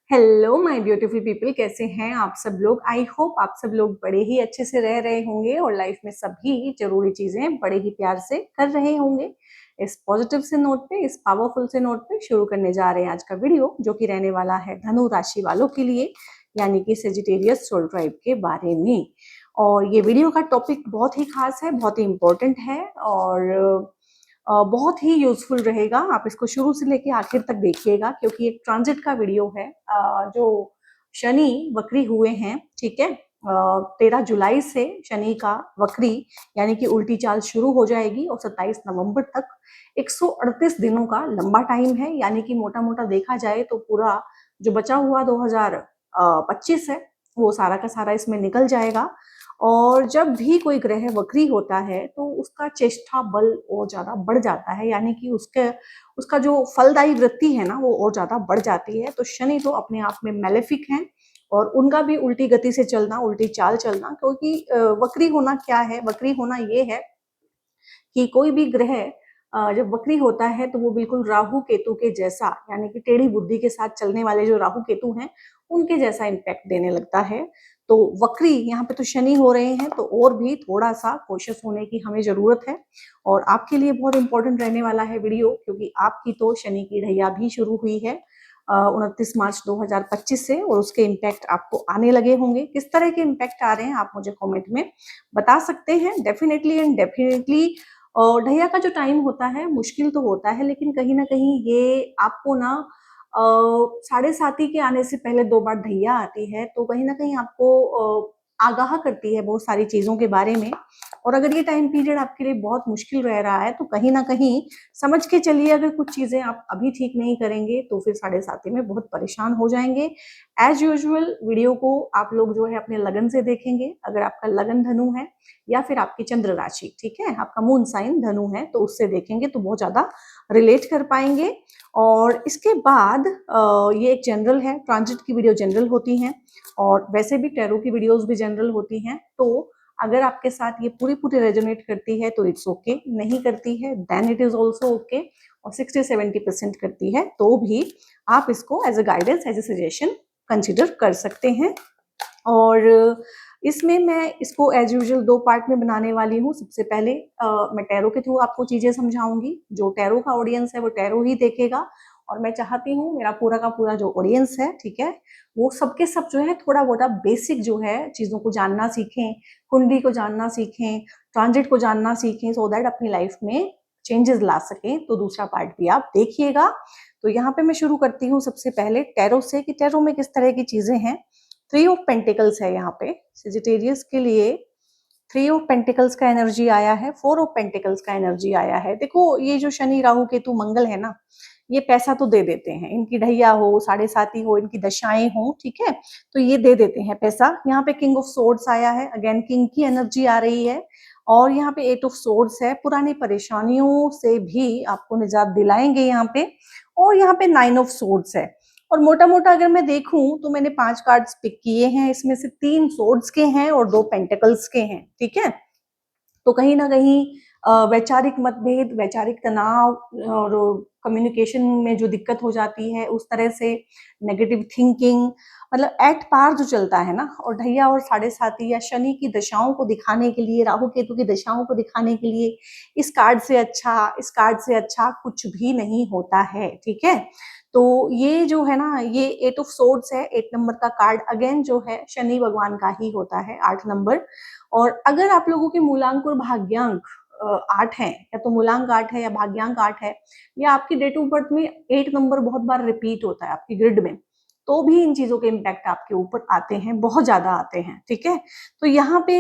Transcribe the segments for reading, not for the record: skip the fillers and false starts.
Hello my beautiful people, कैसे हैं आप सब लोग। आई होप आप सब लोग बड़े ही अच्छे से रह रहे होंगे और लाइफ में सभी जरूरी चीजें बड़े ही प्यार से कर रहे होंगे। इस पॉजिटिव से नोट पे, इस पावरफुल से नोट पे शुरू करने जा रहे हैं आज का वीडियो, जो कि रहने वाला है धनु राशि वालों के लिए, यानी कि सेजिटेरियस सोल ट्राइब के बारे में। और ये वीडियो का टॉपिक बहुत ही खास है, बहुत ही इंपॉर्टेंट है और बहुत ही यूजफुल रहेगा। आप इसको शुरू से लेके आखिर तक देखिएगा, क्योंकि एक ट्रांजिट का वीडियो है। जो शनि वक्री हुए हैं, ठीक है, 13 जुलाई से शनि का वक्री यानी कि उल्टी चाल शुरू हो जाएगी और 27 नवंबर तक 138 दिनों का लंबा टाइम है। यानी कि मोटा मोटा देखा जाए तो पूरा जो बचा हुआ 2025 है वो सारा का सारा इसमें निकल जाएगा। और जब भी कोई ग्रह वक्री होता है तो उसका चेष्टा बल और ज्यादा बढ़ जाता है, यानी कि उसका जो फलदायी वृत्ति है ना वो और ज्यादा बढ़ जाती है। तो शनि तो अपने आप में मैलेफिक हैं और उनका भी उल्टी गति से चलना, उल्टी चाल चलना, क्योंकि वक्री होना क्या है, वक्री होना ये है कि कोई भी ग्रह जब वक्री होता है तो वो बिल्कुल राहु केतु के जैसा, यानी कि टेढ़ी बुद्धि के साथ चलने वाले जो राहु केतु हैं उनके जैसा इम्पैक्ट देने लगता है। तो वक्री यहाँ पे तो शनि हो रहे हैं, तो और भी थोड़ा सा कोशिश होने की हमें जरूरत है। और आपके लिए बहुत इंपॉर्टेंट रहने वाला है वीडियो, क्योंकि आपकी तो शनि की ढैया भी शुरू हुई है 29 मार्च 2025 से, और उसके इम्पैक्ट आपको आने लगे होंगे। किस तरह के इम्पैक्ट आ रहे हैं आप मुझे कमेंट में बता सकते हैं। डेफिनेटली एंड डेफिनेटली और ढैया का जो टाइम होता है मुश्किल तो होता है, लेकिन कहीं ना कहीं ये आपको ना 7:30 के आने से पहले 2 बार ढैया आती है, तो कहीं ना कहीं आपको आगाह करती है बहुत सारी चीजों के बारे में। और अगर ये टाइम पीरियड आपके लिए बहुत मुश्किल रह रहा है तो कहीं ना कहीं समझ के चलिए, अगर कुछ चीजें आप अभी ठीक नहीं करेंगे तो फिर 7:30 में बहुत परेशान हो जाएंगे। एज यूजुअल वीडियो को आप लोग जो है अपने लगन से देखेंगे। अगर आपका लगन धनु है या फिर आपकी चंद्र राशि, ठीक है, आपका मून साइन धनु है, तो उससे देखेंगे तो बहुत ज्यादा रिलेट कर पाएंगे। और इसके बाद ये एक जनरल है, ट्रांजिट की वीडियो जनरल होती हैं और वैसे भी टैरो की वीडियोस भी जनरल होती हैं। तो अगर आपके साथ ये पूरी पूरी रेजोनेट करती है तो इट्स ओके, नहीं करती है then it is also okay, और 60-70% करती है तो भी आप इसको as a guidance, as a suggestion consider कर सकते हैं। और इसमें मैं इसको एज यूजुअल 2 पार्ट में बनाने वाली हूँ। सबसे पहले मैं टैरो के थ्रू आपको चीजें समझाऊंगी। जो टैरो का ऑडियंस है वो टैरो ही देखेगा, और मैं चाहती हूँ मेरा पूरा का पूरा जो ऑडियंस है, ठीक है, वो सबके सब जो है थोड़ा बहुत बेसिक जो है चीजों को जानना सीखें, कुंडली को जानना सीखें, ट्रांजिट को जानना सीखें, सो दैट अपनी लाइफ में चेंजेस ला सकें। तो दूसरा पार्ट भी आप देखिएगा। तो यहाँ पे मैं शुरू करती हूँ सबसे पहले टैरो से, कि टैरो में किस तरह की चीजें हैं। 3 ऑफ पेंटिकल्स है यहाँ पे सेजिटेरियस के लिए। 3 ऑफ पेंटिकल्स का एनर्जी आया है, 4 ऑफ पेंटिकल्स का एनर्जी आया है। देखो, ये जो शनि राहु केतु मंगल है ना, ये पैसा तो दे देते हैं, इनकी ढैया हो, 7:30 हो, इनकी दशाएं हो, ठीक है, तो ये दे देते हैं पैसा। यहाँ पे किंग ऑफ सोर्ड्स आया है, अगेन किंग की एनर्जी आ रही है। और यहाँ पे 8 ऑफ सोर्ड्स है, पुरानी परेशानियों से भी आपको निजात दिलाएंगे यहाँ पे। और यहाँ पे 9 ऑफ सोर्ड्स है। और मोटा मोटा अगर मैं देखूं तो मैंने 5 कार्ड्स पिक किए हैं, इसमें से 3 सोर्ड्स के हैं और 2 पेंटिकल्स के हैं, ठीक है। तो कहीं ना कहीं वैचारिक मतभेद, वैचारिक तनाव और कम्युनिकेशन में जो दिक्कत हो जाती है, उस तरह से नेगेटिव थिंकिंग, मतलब एट पार जो चलता है ना। और ढैया और 7:30 या शनि की दशाओं को दिखाने के लिए, राहु केतु की दशाओं को दिखाने के लिए इस कार्ड से अच्छा, इस कार्ड से अच्छा कुछ भी नहीं होता है, ठीक है। तो ये जो है ना, ये 8 ऑफ सोर्ड्स है, 8 नंबर का कार्ड अगेन जो है शनि भगवान का ही होता है, 8 नंबर। और अगर आप लोगों के मूलांक और भाग्यांक 8 है, या तो मूलांक 8 है या भाग्यांक 8 है, या आपकी डेट ऑफ बर्थ में 8 नंबर बहुत बार रिपीट होता है आपकी ग्रिड में, तो भी इन चीजों के इम्पैक्ट आपके ऊपर आते हैं, बहुत ज्यादा आते हैं, ठीक है। तो यहाँ पे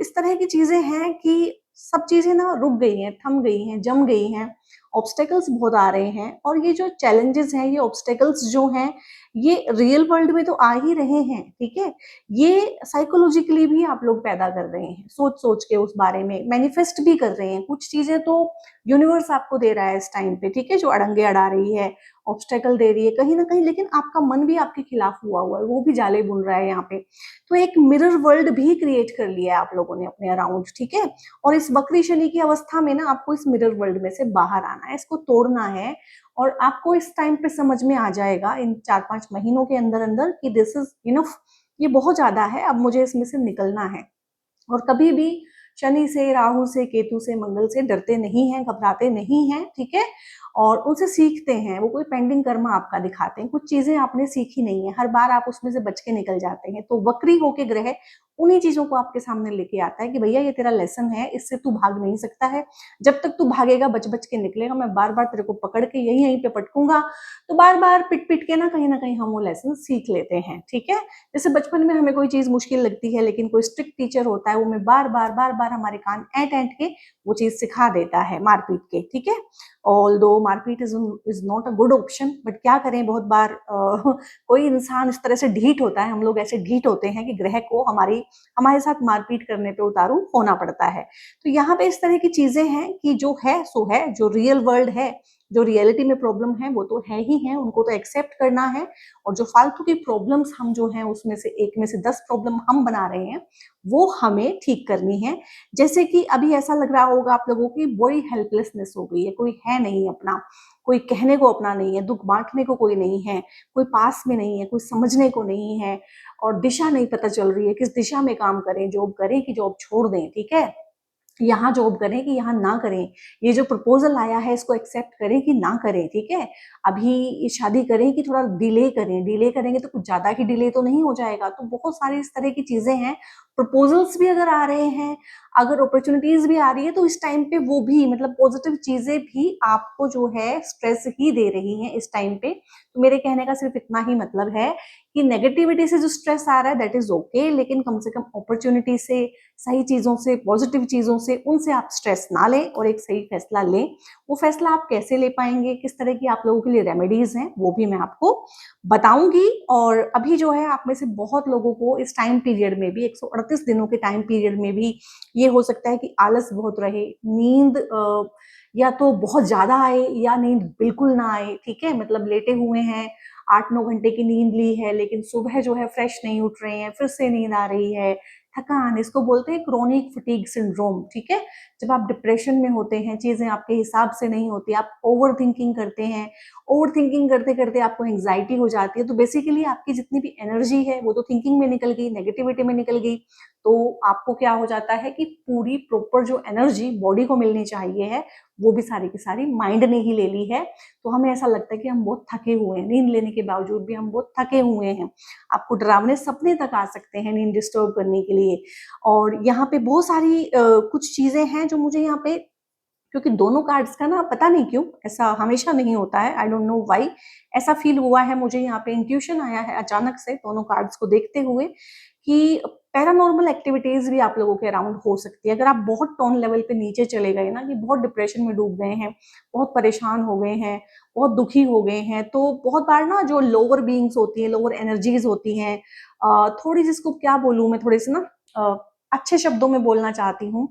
इस तरह की चीजें हैं कि सब चीजें ना रुक गई हैं, थम गई हैं, जम गई हैं, ऑब्स्टेकल्स बहुत आ रहे हैं। और ये जो चैलेंजेस हैं, ये ऑब्स्टेकल्स जो हैं, ये रियल वर्ल्ड में तो आ ही रहे हैं, ठीक है। ये साइकोलॉजिकली भी आप लोग पैदा कर रहे हैं, सोच सोच के उस बारे में मैनिफेस्ट भी कर रहे हैं। कुछ चीजें तो यूनिवर्स आपको दे रहा है इस टाइम पे, ठीक है, जो अड़ंगे अड़ा रही है, ऑब्स्टेकल दे रही है कहीं ना कहीं, लेकिन आपका मन भी आपके खिलाफ हुआ हुआ है, वो भी जाले बुन रहा है यहाँ पे। तो एक मिरर वर्ल्ड भी क्रिएट कर लिया है आप लोगों ने अपने अराउंड, ठीक है। और इस वक्री शनि की अवस्था में ना आपको इस मिरर वर्ल्ड में से बाहर आना है, इसको तोड़ना है। और आपको इस टाइम पे समझ में आ जाएगा इन 4-5 महीनों के अंदर अंदर कि दिस इज इनफ, ये बहुत ज्यादा है, अब मुझे इसमें से निकलना है। और कभी भी शनि से, राहु से, केतु से, मंगल से डरते नहीं हैं, घबराते नहीं हैं, ठीक है, और उनसे सीखते हैं। वो कोई पेंडिंग कर्म आपका दिखाते हैं, कुछ चीजें आपने सीखी नहीं है, हर बार आप उसमें से बच के निकल जाते हैं। तो वक्री होके ग्रह उन्हीं चीजों को आपके सामने लेके आता है कि भैया ये तेरा लेसन है, इससे तू भाग नहीं सकता है। जब तक तू भागेगा, बच बच के निकलेगा, मैं बार बार तेरे को पकड़ के यहीं यहीं पे पटकूंगा। तो बार बार पिट पिट के ना कहीं हम वो लेसन सीख लेते हैं, ठीक है। जैसे बचपन में हमें कोई चीज मुश्किल लगती है, लेकिन कोई स्ट्रिक्ट टीचर होता है, वो हमें बार बार हमारे कान ऐंठ ऐंठ के वो चीज सिखा देता है मारपीट के, ठीक है। ऑल्दो मारपीट is not a good option, but क्या करें, बहुत बार कोई इंसान इस तरह से ढीठ होता है, हम लोग ऐसे ढीठ होते हैं कि ग्रह को हमारे साथ मारपीट करने पे उतारू होना पड़ता है। तो यहाँ पे इस तरह की चीजें हैं कि जो है सो है, जो रियल वर्ल्ड है, जो रियलिटी में प्रॉब्लम है वो तो है ही है, उनको तो एक्सेप्ट करना है। और जो फालतू की प्रॉब्लम्स हम जो हैं उसमें से एक में से 10 प्रॉब्लम हम बना रहे हैं, वो हमें ठीक करनी है। जैसे कि अभी ऐसा लग रहा होगा आप लोगों की बड़ी हेल्पलेसनेस हो गई है, कोई है नहीं अपना, कोई कहने को अपना नहीं है, दुख बांटने को कोई नहीं है, कोई पास में नहीं है, कोई समझने को नहीं है, और दिशा नहीं पता चल रही है किस दिशा में काम करें, जॉब करें कि जॉब छोड़ दें, ठीक है, यहाँ जॉब करें कि यहाँ ना करें, ये जो प्रपोजल आया है इसको एक्सेप्ट करें कि ना करें, ठीक है। अभी शादी करें कि थोड़ा डिले करें, डिले करेंगे तो कुछ ज्यादा ही डिले तो नहीं हो जाएगा। तो बहुत सारी इस तरह की चीजें हैं। प्रपोजल्स भी अगर आ रहे हैं, अगर अपॉर्चुनिटीज भी आ रही है, तो इस टाइम पे वो भी मतलब पॉजिटिव चीजें भी आपको जो है स्ट्रेस ही दे रही हैं इस टाइम पे। तो मेरे कहने का सिर्फ इतना ही मतलब है कि नेगेटिविटी से जो स्ट्रेस आ रहा है दैट इज ओके, लेकिन कम से कम अपॉर्चुनिटी से, सही चीजों से, पॉजिटिव चीजों से, उनसे आप स्ट्रेस ना लें और एक सही फैसला लें। वो फैसला आप कैसे ले पाएंगे, किस तरह की आप लोगों के लिए रेमेडीज हैं, वो भी मैं आपको बताऊंगी। और अभी जो है आप में से बहुत लोगों को इस टाइम पीरियड में भी, 138 दिनों के टाइम पीरियड में भी ये हो सकता है कि आलस बहुत रहे, नींद या तो बहुत ज्यादा आए या नींद बिल्कुल ना आए, ठीक है। मतलब लेटे हुए हैं, 8-9 घंटे की नींद ली है, लेकिन सुबह जो है फ्रेश नहीं उठ रहे हैं, फिर से नींद आ रही है, थकान, इसको बोलते हैं क्रोनिक फटीग सिंड्रोम, ठीक है। जब आप डिप्रेशन में होते हैं, चीजें आपके हिसाब से नहीं होती, आप ओवर थिंकिंग करते हैं, ओवर थिंकिंग करते करते आपको एंग्जाइटी हो जाती है, तो बेसिकली आपकी जितनी भी एनर्जी है वो तो थिंकिंग में निकल गई, नेगेटिविटी में निकल गई। तो आपको क्या हो जाता है कि पूरी प्रॉपर जो एनर्जी बॉडी को मिलनी चाहिए है, वो भी सारी की सारी माइंड ने ही ले ली है। तो हमें ऐसा लगता है कि हम बहुत थके हुए हैं, नींद लेने के बावजूद भी हम बहुत थके हुए हैं। आपको डरावने सपने तक आ सकते हैं नींद डिस्टर्ब करने के लिए। और यहाँ पे बहुत सारी कुछ चीजें हैं जो मुझे यहाँ पे, क्योंकि दोनों कार्ड्स का ना पता नहीं क्यों ऐसा हमेशा नहीं होता है, आई डोंट नो व्हाई, ऐसा फील हुआ है मुझे, यहाँ पे इंट्यूशन आया है अचानक से दोनों कार्ड्स को देखते हुए कि पैरानॉर्मल एक्टिविटीज भी आप लोगों के अराउंड हो सकती है। अगर आप बहुत टोन लेवल पे नीचे चले गए ना, कि बहुत डिप्रेशन में डूब गए हैं, बहुत परेशान हो गए हैं, बहुत दुखी हो गए हैं, तो बहुत बार ना जो लोअर बीइंग्स होती हैं, लोअर एनर्जीज होती हैं, थोड़ी, जिसको क्या बोलूं मैं, थोड़ी सी ना अच्छे शब्दों में बोलना चाहती हूँ,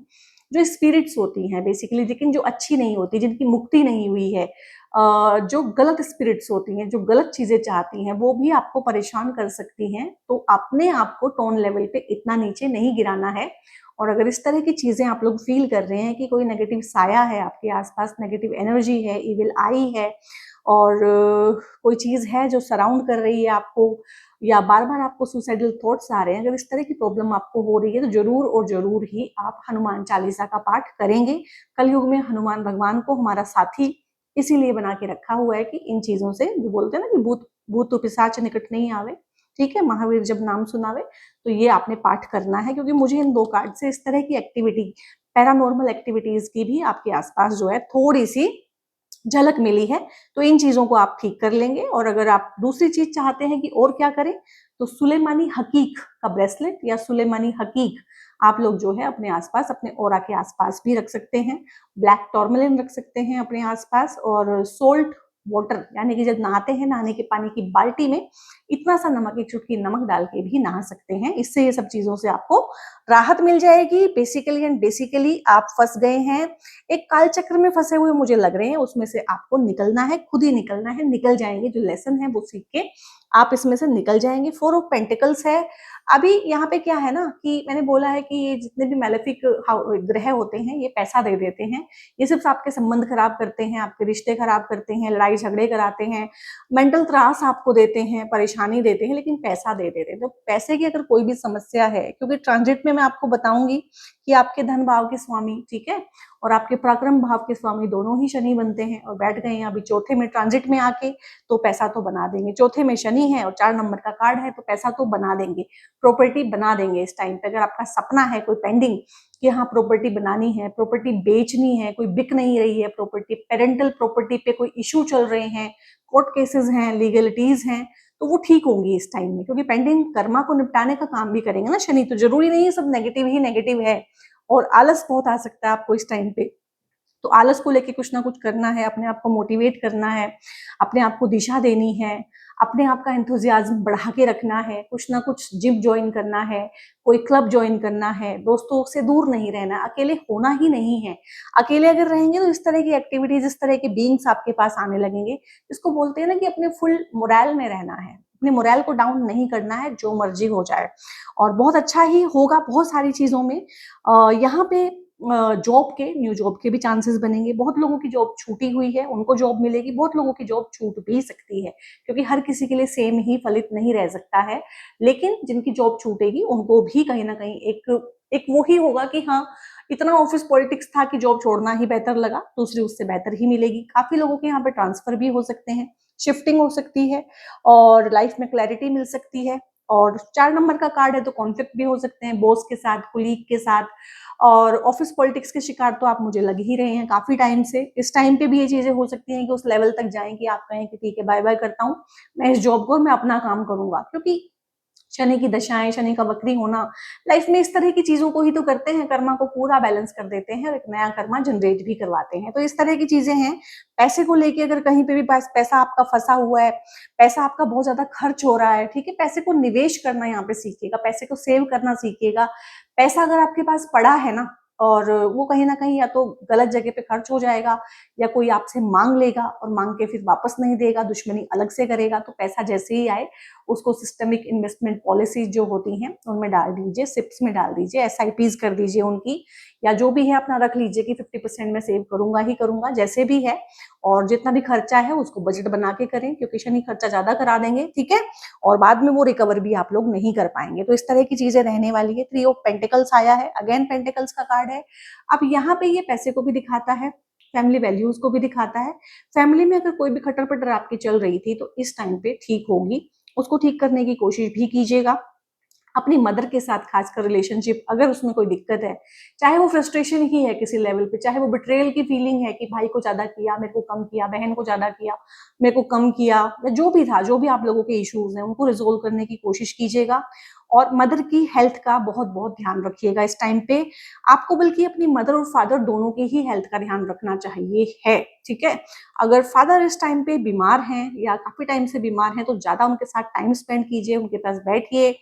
जो स्पिरिट्स होती हैं बेसिकली, लेकिन जो अच्छी नहीं होती, जिनकी मुक्ति नहीं हुई है, जो गलत स्पिरिट्स होती हैं, जो गलत चीजें चाहती हैं, वो भी आपको परेशान कर सकती हैं। तो अपने आप को टोन लेवल पे इतना नीचे नहीं गिराना है। और अगर इस तरह की चीजें आप लोग फील कर रहे हैं कि कोई नेगेटिव साया है आपके आसपास, नेगेटिव एनर्जी है, इविल आई है, और कोई चीज है जो सराउंड कर रही है आपको, या बार बार आपको सुसाइडल थॉट्स आ रहे हैं, अगर इस तरह की प्रॉब्लम आपको हो रही है, तो जरूर और जरूर ही आप हनुमान चालीसा का पाठ करेंगे। कलयुग में हनुमान भगवान को हमारा साथी इसीलिए बना के रखा हुआ है कि इन चीजों से, जो बोलते हैं ना कि भूत भूत पिशाच निकट नहीं आवे, ठीक है, महावीर जब नाम सुनावे, तो ये आपने पाठ करना है। क्योंकि मुझे इन दो कार्ड से इस तरह की एक्टिविटी, पैरानॉर्मल एक्टिविटीज की भी आपके आसपास जो है थोड़ी सी झलक मिली है। तो इन चीजों को आप ठीक कर लेंगे। और अगर आप दूसरी चीज चाहते हैं कि और क्या करें, तो सुलेमानी हकीक का ब्रेसलेट या सुलेमानी हकीक आप लोग जो है अपने आसपास, अपने ओरा के आसपास भी रख सकते हैं। ब्लैक टॉर्मलिन रख सकते हैं अपने आसपास, और सोल्ट वाटर, यानी कि जब नहाते हैं, नहाने के पानी की बाल्टी में इतना सा नमक, एक चुटकी नमक डाल के भी नहा सकते हैं। इससे ये सब चीजों से आपको राहत मिल जाएगी। बेसिकली एंड बेसिकली आप फंस गए हैं, एक काल चक्र में फंसे हुए मुझे लग रहे हैं, उसमें से आपको निकलना है, खुद ही निकलना है, निकल जाएंगे। जो लेसन है वो सीख के आप इसमें से निकल जाएंगे। 4 ऑफ पेंटिकल्स है। अभी यहाँ पे क्या है ना कि मैंने बोला है कि ये जितने भी मैलेफिक ग्रह होते हैं ये पैसा दे देते हैं। ये सिर्फ आपके संबंध खराब करते हैं, आपके रिश्ते खराब करते हैं, लड़ाई झगड़े कराते हैं, मेंटल त्रास आपको देते हैं, परेशानी देते हैं, लेकिन पैसा दे देते हैं। तो पैसे की अगर कोई भी समस्या है, क्योंकि ट्रांजिट में मैं आपको बताऊंगी कि आपके धन भाव के स्वामी, ठीक है, और आपके पराक्रम भाव के स्वामी दोनों ही शनि बनते हैं और बैठ गए हैं अभी चौथे में ट्रांजिट में आके, तो पैसा तो बना देंगे। चौथे में शनि है और 4 नंबर का कार्ड है, तो पैसा तो बना देंगे, प्रॉपर्टी बना देंगे इस टाइम पे। अगर आपका सपना है कोई पेंडिंग कि हाँ प्रॉपर्टी बनानी है, प्रॉपर्टी बेचनी है, कोई बिक नहीं रही है प्रॉपर्टी, पेरेंटल प्रॉपर्टी पे कोई इश्यू चल रहे हैं, कोर्ट केसेस हैं, लीगलिटीज हैं, तो वो ठीक होंगी इस टाइम में, क्योंकि पेंडिंग कर्मा को निपटाने का काम भी करेंगे ना शनि। तो जरूरी नहीं है सब नेगेटिव ही नेगेटिव है, और आलस बहुत आ सकता है आपको इस टाइम पे। तो आलस को लेके कुछ ना कुछ करना है, अपने आप को मोटिवेट करना है, अपने आप को दिशा देनी है, अपने आप का एंथुजियाज्म बढ़ा के रखना है, कुछ ना कुछ जिम ज्वाइन करना है, कोई क्लब ज्वाइन करना है, दोस्तों से दूर नहीं रहना, अकेले होना ही नहीं है। अकेले अगर रहेंगे तो इस तरह की एक्टिविटीज, इस तरह के बीइंग्स आपके पास आने लगेंगे। इसको बोलते हैं ना कि अपने फुल मोरल में रहना है, अपने मोरल को डाउन नहीं करना है, जो मर्जी हो जाए, और बहुत अच्छा ही होगा बहुत सारी चीजों में। यहाँ पे जॉब के, न्यू जॉब के भी चांसेस बनेंगे। बहुत लोगों की जॉब छूटी हुई है, उनको जॉब मिलेगी, बहुत लोगों की जॉब छूट भी सकती है, क्योंकि हर किसी के लिए सेम ही फलित नहीं रह सकता है। लेकिन जिनकी जॉब छूटेगी उनको भी कहीं ना कहीं एक वो ही होगा कि हाँ इतना ऑफिस पॉलिटिक्स था कि जॉब छोड़ना ही बेहतर लगा, दूसरी उससे बेहतर ही मिलेगी। काफी लोगों के यहाँ पे ट्रांसफर भी हो सकते हैं, शिफ्टिंग हो सकती है, और लाइफ में क्लैरिटी मिल सकती है। और 4 नंबर का कार्ड है तो कॉन्फ्लिक्ट भी हो सकते हैं बॉस के साथ, कुलीग के साथ, और ऑफिस पॉलिटिक्स के शिकार तो आप मुझे लग ही रहे हैं काफी टाइम से। इस टाइम पे भी ये चीजें हो सकती हैं कि उस लेवल तक जाएं कि आप कहें कि ठीक है बाय बाय करता हूँ, मैं इस जॉब को, मैं अपना काम करूंगा। क्योंकि शनि की दशाएं, शनि का वक्री होना लाइफ में इस तरह की चीजों को ही तो करते हैं, कर्मा को पूरा बैलेंस कर देते हैं और एक नया कर्मा जनरेट भी करवाते हैं। तो इस तरह की चीजें हैं। पैसे को लेके अगर कहीं पे भी पैसा आपका फंसा हुआ है, पैसा आपका बहुत ज्यादा खर्च हो रहा है, ठीक है, पैसे को निवेश करना यहाँ पे सीखिएगा, पैसे को सेव करना सीखिएगा। पैसा अगर आपके पास पड़ा है ना, और वो कहीं ना कहीं या तो गलत जगह पे खर्च हो जाएगा, या कोई आपसे मांग लेगा और मांग के फिर वापस नहीं देगा, दुश्मनी अलग से करेगा, तो पैसा जैसे ही आए उसको सिस्टमिक इन्वेस्टमेंट पॉलिसीज जो होती हैं उनमें डाल दीजिए, सिप्स में डाल दीजिए, एसआईपीज कर दीजिए उनकी, या जो भी है अपना रख लीजिए कि 50% में सेव करूंगा ही करूंगा, जैसे भी है। और जितना भी खर्चा है उसको बजट बना के करें, क्योंकि शनि खर्चा ज्यादा करा देंगे, ठीक है, और बाद में वो रिकवर भी आप लोग नहीं कर पाएंगे। तो इस तरह की चीजें रहने वाली है। 3 ऑफ पेंटिकल्स आया है, अगेन पेंटिकल्स का कार्ड है। अब यहाँ पे ये पैसे को भी दिखाता है, फैमिली वैल्यूज को भी दिखाता है। फैमिली में अगर कोई भी खटर पटर आपकी चल रही थी तो इस टाइम पे ठीक होगी, उसको ठीक करने की कोशिश भी कीजिएगा। अपनी मदर के साथ खासकर रिलेशनशिप, अगर उसमें कोई दिक्कत है, चाहे वो फ्रस्ट्रेशन ही है किसी लेवल पे, चाहे वो बिट्रेयल की फीलिंग है कि भाई को ज्यादा किया, मेरे को कम किया, बहन को ज्यादा किया, मेरे को कम किया, या जो भी था, जो भी आप लोगों के इश्यूज हैं उनको रिजोल्व करने की कोशिश कीजिएगा। और मदर की हेल्थ का बहुत बहुत ध्यान रखिएगा इस टाइम पे। आपको बल्कि अपनी मदर और फादर दोनों की ही हेल्थ का ध्यान रखना चाहिए है, ठीक है। अगर फादर इस टाइम पे बीमार हैं या काफी टाइम से बीमार हैं तो ज्यादा उनके साथ टाइम स्पेंड कीजिए, उनके पास बैठिए,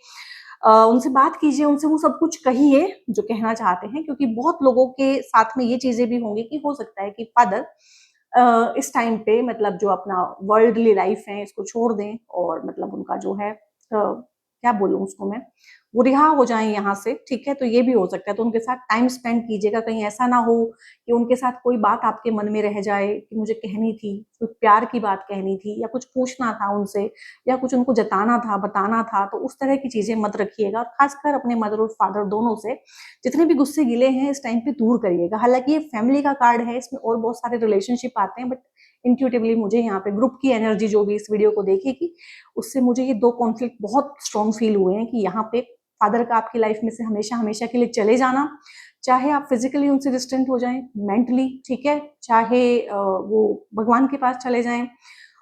उनसे बात कीजिए, उनसे वो सब कुछ कहिए जो कहना चाहते हैं, क्योंकि बहुत लोगों के साथ में ये चीजें भी होंगी कि हो सकता है कि फादर इस टाइम पे मतलब जो अपना वर्ल्डली लाइफ है इसको छोड़ दें, और मतलब उनका जो है क्या बोलूं उसको मैं, वो रिहा हो जाए यहाँ से, ठीक है। तो ये भी हो सकता है, तो उनके साथ टाइम स्पेंड कीजिएगा। कहीं ऐसा ना हो कि उनके साथ कोई बात आपके मन में रह जाए कि मुझे कहनी थी, कोई प्यार की बात कहनी थी, या कुछ पूछना था उनसे, या कुछ उनको जताना था, बताना था, तो उस तरह की चीजें मत रखिएगा। और खासकर अपने मदर और फादर दोनों से जितने भी गुस्से गिले हैं इस टाइम पे दूर करिएगा। हालांकि ये फैमिली का कार्ड है, इसमें और बहुत सारे रिलेशनशिप आते हैं, बट इंट्यूटिवली मुझे यहाँ पे ग्रुप की एनर्जी जो भी इस वीडियो को देखेगी उससे मुझे ये 2 कॉन्फ्लिक्ट बहुत स्ट्रॉन्ग फील हुए हैं कि यहाँ पे फादर का आपकी लाइफ में से हमेशा हमेशा के लिए चले जाना, चाहे आप फिजिकली उनसे डिस्टेंट हो जाएं, मेंटली, ठीक है, चाहे वो भगवान के पास चले जाएं,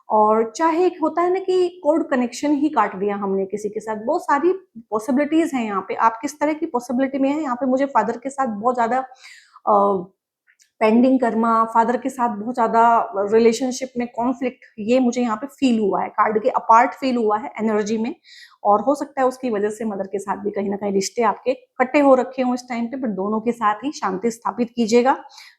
और चाहे एक होता है ना कि कोड कनेक्शन ही काट दिया हमने किसी के साथ। बहुत सारी पॉसिबिलिटीज हैं यहाँ पे, आप किस तरह की पॉसिबिलिटी में है। यहाँ पे मुझे फादर के साथ बहुत ज्यादा पेंडिंग कर्मा, फादर के साथ बहुत ज्यादा रिलेशनशिप में कॉन्फ्लिक्ट, ये मुझे यहाँ पे फील हुआ है, कार्ड के अपार्ट फील हुआ है एनर्जी में। और हो सकता है उसकी वजह से मदर के साथ भी कहीं ना कहीं रिश्ते आपके कट्टे हो रखे हों इस टाइम पे, बट दोनों के साथ ही शांति स्थापित कीजिएगा।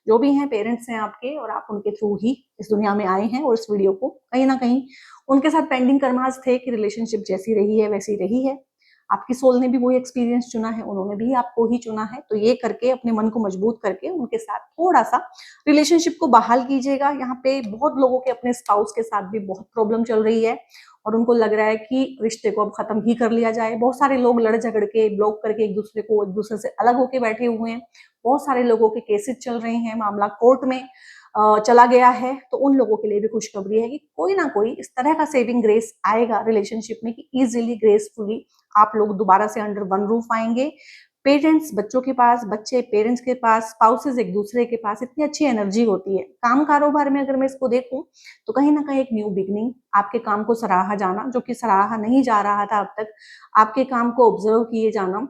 जो भी हैं पेरेंट्स हैं आपके, और आप उनके थ्रू ही इस दुनिया में आए हैं, और इस वीडियो को कहीं ना कहीं उनके साथ पेंडिंग कर्मास थे कि रिलेशनशिप जैसी रही है वैसी रही है, आपकी सोल ने भी वही एक्सपीरियंस चुना है, उन्होंने भी आपको ही चुना है। तो ये करके अपने मन को मजबूत करके उनके साथ थोड़ा सा रिलेशनशिप को बहाल कीजिएगा। यहाँ पे बहुत लोगों के अपने स्पाउस के साथ भी बहुत प्रॉब्लम चल रही है और उनको लग रहा है कि रिश्ते को अब खत्म ही कर लिया जाए। बहुत सारे लोग लड़ झगड़ के ब्लॉक करके एक दूसरे से अलग होके बैठे हुए हैं। बहुत सारे लोगों के केसेस चल रहे हैं, मामला कोर्ट में चला गया है। तो उन लोगों के लिए भी खुशखबरी है कि कोई ना कोई इस तरह का सेविंग ग्रेस आएगा रिलेशनशिप में कि इजीली ग्रेसफुली आप लोग दोबारा से अंडर वन रूफ आएंगे। पेरेंट्स बच्चों के पास, बच्चे पेरेंट्स के पास, स्पाउसेस एक दूसरे के पास, इतनी अच्छी एनर्जी होती है। काम कारोबार में अगर मैं इसको देखूं तो कहीं ना कहीं एक न्यू बिगनिंग, आपके काम को सराहा जाना जो कि सराहा नहीं जा रहा था अब तक, आपके काम को ऑब्जर्व किए जाना,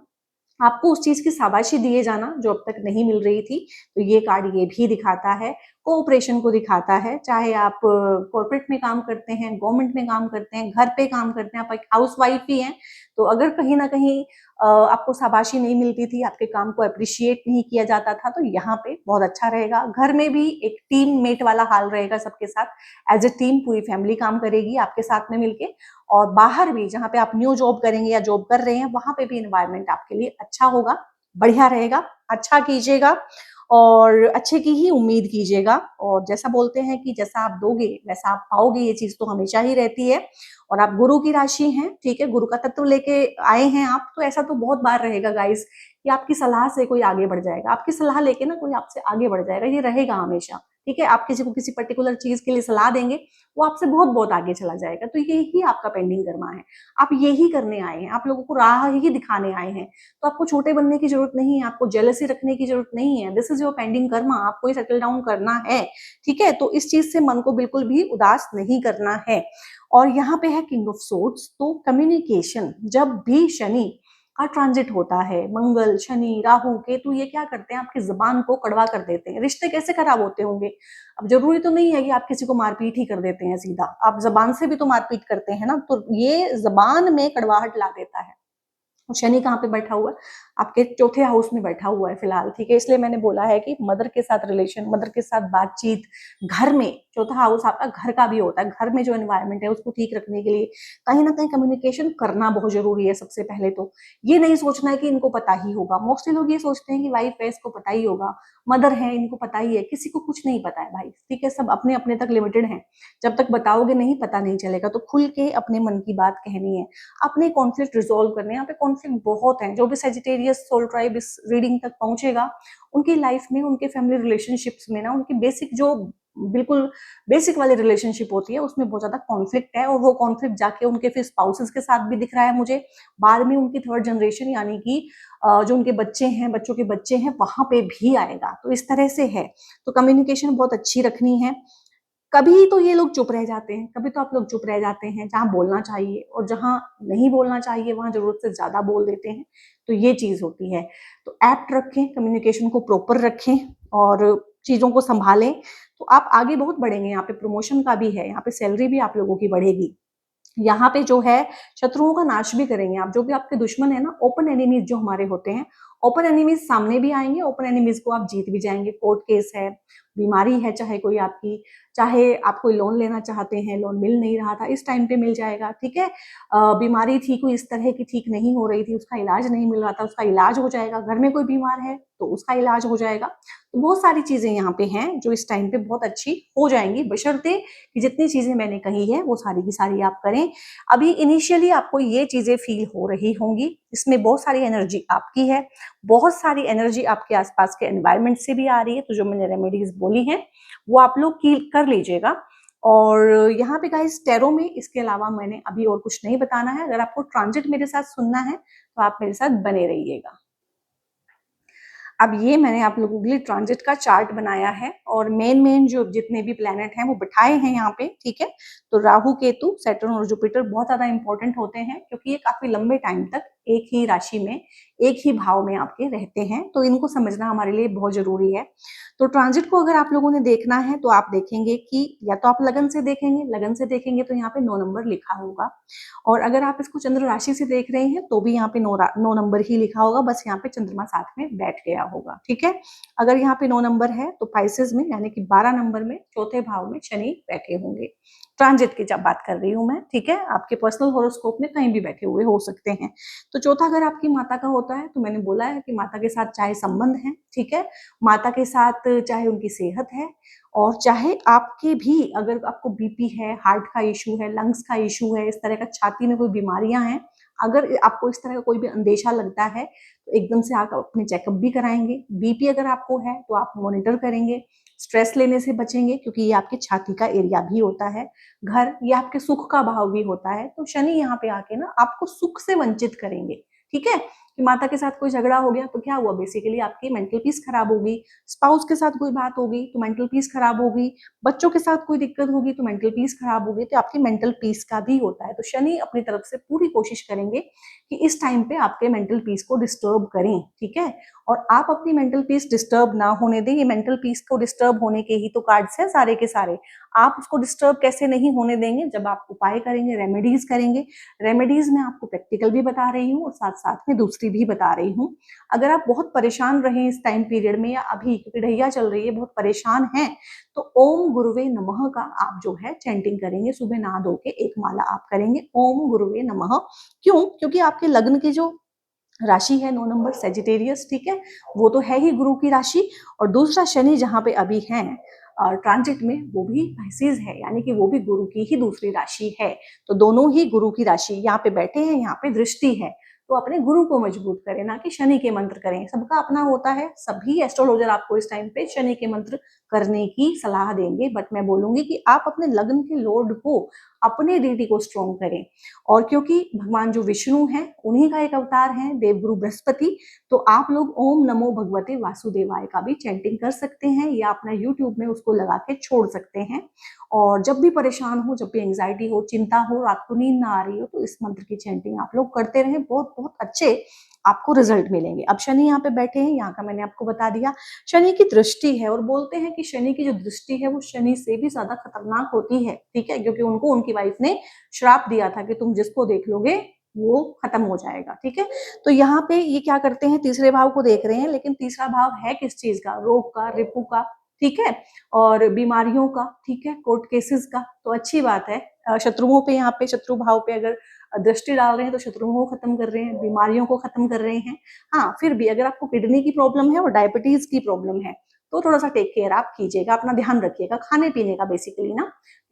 आपको उस चीज की शाबाशी दिए जाना जो अब तक नहीं मिल रही थी। तो ये कार्ड ये भी दिखाता है, कोऑपरेशन को दिखाता है। चाहे आप कॉर्पोरेट में काम करते हैं, गवर्नमेंट में काम करते हैं, घर पे काम करते हैं, आप एक हाउस वाइफ ही हैं, तो अगर कहीं ना कहीं आपको शाबाशी नहीं मिलती थी, आपके काम को अप्रिशिएट नहीं किया जाता था, तो यहाँ पे बहुत अच्छा रहेगा। घर में भी एक टीम मेट वाला हाल रहेगा सबके साथ, एज ए टीम पूरी फैमिली काम करेगी आपके साथ में मिलके। और बाहर भी जहाँ पे आप न्यू जॉब करेंगे या जॉब कर रहे हैं वहां पे भी एनवायरनमेंट आपके लिए अच्छा होगा, बढ़िया रहेगा। अच्छा कीजिएगा और अच्छे की ही उम्मीद कीजिएगा। और जैसा बोलते हैं कि जैसा आप दोगे वैसा आप पाओगे, ये चीज तो हमेशा ही रहती है। और आप गुरु की राशि हैं, ठीक है, गुरु का तत्व लेके आए हैं आप, तो ऐसा तो बहुत बार रहेगा गाइस कि आपकी सलाह से कोई आगे बढ़ जाएगा, आपकी सलाह लेके ना कोई आपसे आगे बढ़ जाएगा, ये रहेगा हमेशा। ठीक है, आप किसी को किसी पर्टिकुलर चीज के लिए सलाह देंगे, वो आपसे बहुत बहुत आगे चला जाएगा। तो यही आपका पेंडिंग कर्मा है, आप यही करने आए हैं, आप लोगों को राह ही दिखाने आए हैं। तो आपको छोटे बनने की जरूरत नहीं है, आपको जेलसी रखने की जरूरत नहीं है। This is your pending Karma, आपको सेटल डाउन करना है। ठीक है, तो इस चीज से मन को बिल्कुल भी उदास नहीं करना है। और यहाँ पे है किंग ऑफ सोर्ड्स, तो कम्युनिकेशन, जब भी शनि का ट्रांजिट होता है, मंगल, शनि, राहु, केतु, ये क्या करते हैं, आपकी जबान को कड़वा कर देते हैं। रिश्ते कैसे खराब होते होंगे? अब जरूरी तो नहीं है कि आप किसी को मारपीट ही कर देते हैं सीधा, आप जबान से भी तो मारपीट करते हैं ना, तो ये जबान में कड़वाहट ला देता है। शनि कहाँ पे बैठा हुआ है? आपके चौथे हाउस में बैठा हुआ है फिलहाल। ठीक है, इसलिए मैंने बोला है कि मदर के साथ रिलेशन, मदर के साथ बातचीत, घर में चौथा हाउस आपका घर का भी होता है, घर में जो एनवायरनमेंट है उसको ठीक रखने के लिए कहीं ना कहीं कम्युनिकेशन करना बहुत जरूरी है। सबसे पहले तो ये नहीं सोचना है कि इनको पता ही होगा। मोस्टली लोग ये सोचते हैं कि वाइफ है इसको पता ही होगा, मदर है इनको पता ही है, किसी को कुछ नहीं पता है भाई। ठीक है, सब अपने अपने तक लिमिटेड है, जब तक बताओगे नहीं पता नहीं चलेगा। तो खुल के अपने मन की बात कहनी है, अपने कॉन्फ्लिक्ट रिजोल्व करने। यहाँ पे कॉन्फ्लिक्ट बहुत है, जो भी सेजिटेरियस सोल ट्राइब इस रीडिंग तक पहुंचेगा उनकी लाइफ में, उनके फैमिली रिलेशनशिप्स में ना, उनकी बेसिक जो बिल्कुल बेसिक वाली रिलेशनशिप होती है उसमें बहुत ज्यादा कॉन्फ्लिक्ट है। और वो कॉन्फ्लिक्ट जाके उनके फिर स्पाउसेस के साथ भी दिख रहा है मुझे, बाद में उनकी थर्ड जनरेशन यानी कि जो उनके बच्चे हैं, बच्चों के बच्चे हैं, वहां पे भी आएगा। तो इस तरह से है, तो कम्युनिकेशन बहुत अच्छी रखनी है। कभी तो ये लोग चुप रह जाते हैं, कभी तो आप लोग चुप रह जाते हैं, जहां बोलना चाहिए और जहां नहीं बोलना चाहिए वहां जरूरत से ज्यादा बोल देते हैं। तो ये चीज होती है। तो एप्ट रखें, कम्युनिकेशन को प्रॉपर रखें और चीजों को संभालें, तो आप आगे बहुत बढ़ेंगे। यहाँ पे प्रमोशन का भी है, यहाँ पे सैलरी भी आप लोगों की बढ़ेगी। यहाँ पे जो है शत्रुओं का नाश भी करेंगे आप। जो भी आपके दुश्मन है ना, ओपन एनिमीज जो हमारे होते हैं, ओपन एनिमीज सामने भी आएंगे, ओपन एनिमीज को आप जीत भी जाएंगे। कोर्ट केस है, बीमारी है चाहे कोई आपकी, चाहे आप कोई लोन लेना चाहते हैं, लोन मिल नहीं रहा था, इस टाइम पे मिल जाएगा। ठीक है, बीमारी थी कोई इस तरह की, ठीक नहीं हो रही थी, उसका इलाज नहीं मिल रहा था, उसका इलाज हो जाएगा। घर में कोई बीमार है तो उसका इलाज हो जाएगा। तो बहुत सारी चीजें यहाँ पे हैं जो इस टाइम पे बहुत अच्छी हो जाएंगी, बशर्ते कि जितनी चीजें मैंने कही है वो सारी की सारी आप करें। अभी इनिशियली आपको ये चीजें फील हो रही होंगी, इसमें बहुत सारी एनर्जी आपकी है, बहुत सारी एनर्जी आपके आसपास के एनवायरनमेंट से भी आ रही है। तो जो मैंने रेमेडीज बोली हैं वो आप लोग कर लीजिएगा। और यहाँ पे गाइस टैरो में इसके अलावा मैंने अभी और कुछ नहीं बताना है। अगर आपको ट्रांजिट मेरे साथ सुनना है तो आप मेरे साथ बने रहिएगा। अब ये मैंने आप लोगों के लिए ट्रांजिट का चार्ट बनाया है और मेन जो जितने भी प्लेनेट हैं वो बिठाए हैं यहाँ पे। ठीक है, तो राहु, केतु, सैटर्न और जुपिटर बहुत ज्यादा इंपॉर्टेंट होते हैं क्योंकि ये काफी लंबे टाइम तक एक ही राशि में, एक ही भाव में आपके रहते हैं। तो इनको समझना हमारे लिए बहुत जरूरी है। तो ट्रांजिट को अगर आप लोगों ने देखना है तो आप देखेंगे कि या तो आप लगन से देखेंगे, लगन से देखेंगे तो यहाँ पे 9 नंबर लिखा होगा। और अगर आप इसको चंद्र राशि से देख रहे हैं तो भी यहाँ पे 9 नंबर ही लिखा होगा, बस यहाँ पे चंद्रमा साथ में बैठ गया होगा। ठीक है, अगर यहाँ पे 9 नंबर है तो पाइसेस में यानी कि 12 नंबर में चौथे भाव में शनि बैठे होंगे। ट्रांजिट की जब बात कर रही हूँ मैं, ठीक है, आपके पर्सनल हॉरोस्कोप में कहीं भी बैठे हुए हो सकते हैं। तो चौथा घर आपकी माता का होता है, तो मैंने बोला है कि माता के साथ चाहे संबंध है, ठीक है, माता के साथ चाहे उनकी सेहत है, और चाहे आपके भी अगर आपको बीपी है, हार्ट का इशू है, लंग्स का इशू है, इस तरह का छाती में कोई बीमारियां हैं, अगर आपको इस तरह का कोई भी अंदेशा लगता है तो एकदम से आप अपने चेकअप भी कराएंगे। बीपी अगर आपको है तो आप मॉनिटर करेंगे। स्ट्रेस लेने से बचेंगे क्योंकि ये आपके छाती का एरिया भी होता है। घर ये आपके सुख का भाव भी होता है, तो शनि यहाँ पे आके ना आपको सुख से वंचित करेंगे, ठीक है। कि माता के साथ कोई झगड़ा हो गया तो क्या हुआ, बेसिकली आपकी मेंटल पीस खराब होगी। स्पाउस के साथ कोई बात होगी तो मेंटल पीस खराब होगी। बच्चों के साथ कोई दिक्कत होगी तो मेंटल पीस खराब होगी। तो आपकी मेंटल पीस का भी होता है, तो शनि अपनी तरफ से पूरी कोशिश करेंगे कि इस टाइम पे आपके मेंटल पीस को डिस्टर्ब करें, ठीक है। और आप अपनी मेंटल पीस डिस्टर्ब ना होने दें। ये मेंटल पीस को डिस्टर्ब होने के ही तो कार्ड्स हैं सारे के सारे। आप उसको डिस्टर्ब कैसे नहीं होने देंगे, जब आप उपाय करेंगे, रेमेडीज करेंगे। रेमेडीज में आपको प्रैक्टिकल भी बता रही हूँ और साथ साथ में दूसरी भी बता रही हूँ। अगर आप बहुत परेशान रहे इस टाइम पीरियड में या अभी, क्योंकि ढैया चल रही है, बहुत परेशान हैं, तो ओम गुरुवे नमः का आप जो है चैंटिंग करेंगे। सुबह नहा धो के एक माला आप करेंगे ओम गुरुवे नमः। क्यों? क्योंकि आपके लग्न की जो राशि है 9 नंबर सेजिटेरियस, ठीक है, वो तो है ही गुरु की राशि। और दूसरा शनि जहां पे अभी है ट्रांजिट में, वो भी pisces है, यानी कि वो भी गुरु की ही दूसरी राशि है। तो दोनों ही गुरु की राशि यहाँ पे बैठे हैं, यहाँ पे दृष्टि है। तो अपने गुरु को मजबूत करें, ना कि शनि के मंत्र करें। सबका अपना होता है, सभी एस्ट्रोलॉजर आपको इस टाइम पे शनि के मंत्र करने की सलाह देंगे, बट मैं बोलूंगी कि आप अपने लग्न के लॉर्ड को, अपने डीटी को स्ट्रॉन्ग करें। और क्योंकि भगवान जो विष्णु हैं, उन्हीं का एक अवतार है देवगुरु बृहस्पति, तो आप लोग ओम नमो भगवते वासुदेवाय का भी चैंटिंग कर सकते हैं, या अपना यूट्यूब में उसको लगा के छोड़ सकते हैं। और जब भी परेशान हो, जब भी एंग्जाइटी हो, चिंता हो, रात को नींद ना आ रही हो, तो इस मंत्र की चैंटिंग आप लोग करते रहें। बहुत बहुत अच्छे आपको रिजल्ट मिलेंगे। अब शनि यहाँ पे बैठे हैं, यहाँ का मैंने आपको बता दिया। शनि की दृष्टि है, और बोलते हैं कि शनि की जो दृष्टि है वो शनि से भी ज्यादा खतरनाक होती है, ठीक है, क्योंकि उनको उनकी वाइफ ने श्राप दिया था कि तुम जिसको देख लोगे वो खत्म हो जाएगा, ठीक है। तो यहाँ पे ये क्या करते हैं, तीसरे भाव को देख रहे हैं, लेकिन तीसरा भाव है किस चीज का, रोग का, रिपु का, ठीक है, और बीमारियों का, ठीक है, कोर्ट केसेस का। तो अच्छी बात है। शत्रुओं पे, यहाँ पे शत्रु भाव पे अगर दृष्टि डाल रहे हैं तो शत्रुओं को खत्म कर रहे हैं, बीमारियों को खत्म कर रहे हैं। हाँ, फिर भी अगर आपको किडनी की प्रॉब्लम है और डायबिटीज की प्रॉब्लम है तो थोड़ा सा टेक केयर आप कीजिएगा, अपना ध्यान रखिएगा खाने पीने का बेसिकली ना,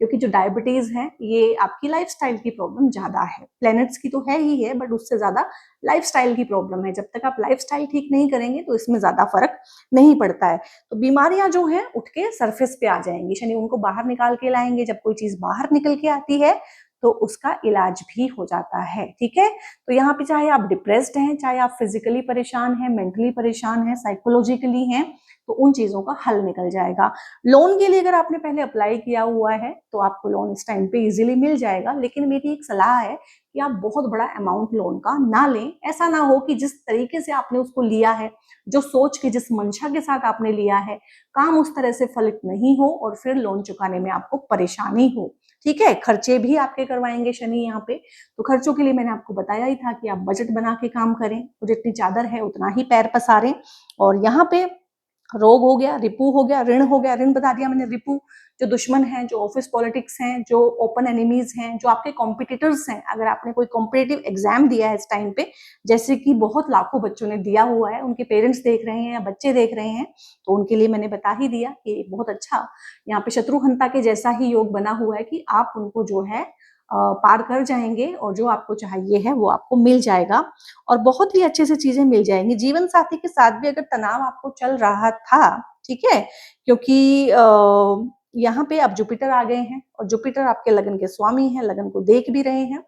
क्योंकि जो डायबिटीज है ये आपकी लाइफस्टाइल की प्रॉब्लम ज्यादा है। प्लैनेट्स की तो है ही है, बट उससे ज्यादा लाइफस्टाइल की प्रॉब्लम है। जब तक आप लाइफस्टाइल ठीक नहीं करेंगे तो इसमें ज्यादा फर्क नहीं पड़ता है। तो बीमारियां जो हैं उठ के सरफेस पे आ जाएंगी, शनि उनको बाहर निकाल के लाएंगे। जब कोई चीज बाहर निकल के आती है तो उसका इलाज भी हो जाता है, ठीक है। तो यहाँ पे चाहे आप डिप्रेस्ड हैं, चाहे आप फिजिकली परेशान हैं, मेंटली परेशान हैं, साइकोलॉजिकली हैं, तो उन चीजों का हल निकल जाएगा। लोन के लिए अगर आपने पहले अप्लाई किया हुआ है तो आपको लोन इस टाइम पे इजीली मिल जाएगा, लेकिन मेरी एक सलाह है कि आप बहुत बड़ा अमाउंट लोन का ना लें। ऐसा ना हो कि जिस तरीके से आपने उसको लिया है, जो सोच के, जिस मंशा के साथ आपने लिया है, काम उस तरह से फलित नहीं हो और फिर लोन चुकाने में आपको परेशानी हो, ठीक है। खर्चे भी आपके करवाएंगे शनि यहाँ पे। तो खर्चों के लिए मैंने आपको बताया ही था कि आप बजट बना के काम करें, तो जितनी चादर है उतना ही पैर पसारें। और यहाँ पे रोग हो गया, रिपू हो गया, ऋण हो गया। ऋण बता दिया मैंने, रिपू जो दुश्मन हैं, जो ऑफिस पॉलिटिक्स हैं, जो ओपन एनिमीज हैं, जो आपके कॉम्पिटिटर्स हैं। अगर आपने कोई कॉम्पिटिटिव एग्जाम दिया है इस टाइम पे, जैसे कि बहुत लाखों बच्चों ने दिया हुआ है, उनके पेरेंट्स देख रहे हैं या बच्चे देख रहे हैं, तो उनके लिए मैंने बता ही दिया कि बहुत अच्छा यहाँ पे शत्रुघ्नता के जैसा ही योग बना हुआ है कि आप उनको जो है पार कर जाएंगे और जो आपको चाहिए है वो आपको मिल जाएगा, और बहुत ही अच्छे से चीजें मिल जाएंगी। जीवन साथी के साथ भी अगर तनाव आपको चल रहा था, ठीक है, क्योंकि यहाँ पे अब जुपिटर आ गए हैं और जुपिटर आपके लगन के स्वामी हैं, लगन को देख भी रहे हैं,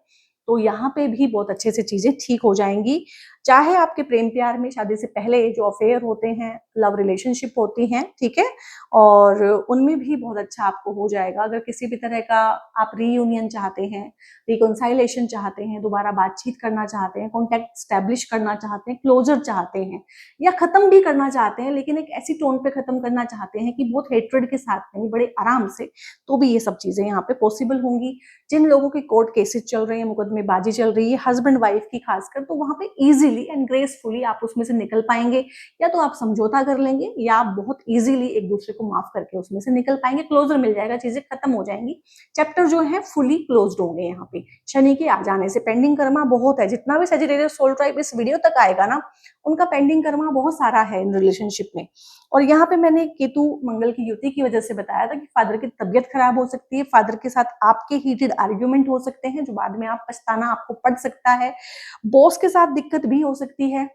तो यहाँ पे भी बहुत अच्छे से चीजें ठीक हो जाएंगी। चाहे आपके प्रेम प्यार में शादी से पहले जो अफेयर होते हैं, लव रिलेशनशिप होती हैं, ठीक है, और उनमें भी बहुत अच्छा आपको हो जाएगा। अगर किसी भी तरह का आप रीयूनियन चाहते हैं, रिकॉन्साइलेशन चाहते हैं, दोबारा बातचीत करना चाहते हैं, कॉन्टेक्ट स्टैब्लिश करना चाहते हैं, क्लोजर चाहते हैं, या खत्म भी करना चाहते हैं, लेकिन एक ऐसी टोन पे खत्म करना चाहते हैं कि बहुत हेट्रेड के साथ नहीं, बड़े आराम से, तो भी ये सब चीजें यहाँ पे पॉसिबल होंगी। जिन लोगों की कोर्ट केसेस चल रहे हैं, मुकदमेबाजी चल रही है हस्बैंड वाइफ की खासकर, तो वहां पे इजी इजीली एंड ग्रेसफुली आप उसमें से निकल पाएंगे, या तो आप समझौता कर लेंगे या आप बहुत इजीली एक दूसरे को माफ करके उसमें से निकल पाएंगे, क्लोजर मिल जाएगा, चीजें खत्म हो जाएंगी, चैप्टर जो है फुली क्लोज्ड होंगे। यहाँ पे शनि के आ जाने से पेंडिंग कर्मा बहुत है, जितना भी सजिटेरियस सोल ट्राइब इस वीडियो तक आएगा ना, उनका पेंडिंग कर्मा बहुत सारा है इन रिलेशनशिप में। और यहाँ पे मैंने केतु मंगल की युति की वजह से बताया था कि फादर की तबीयत खराब हो सकती है, फादर के साथ आपके हीटेड आर्ग्यूमेंट हो सकते हैं जो बाद में आप पछताना आपको पड़ सकता है, बॉस के साथ दिक्कत भी हो सकती है,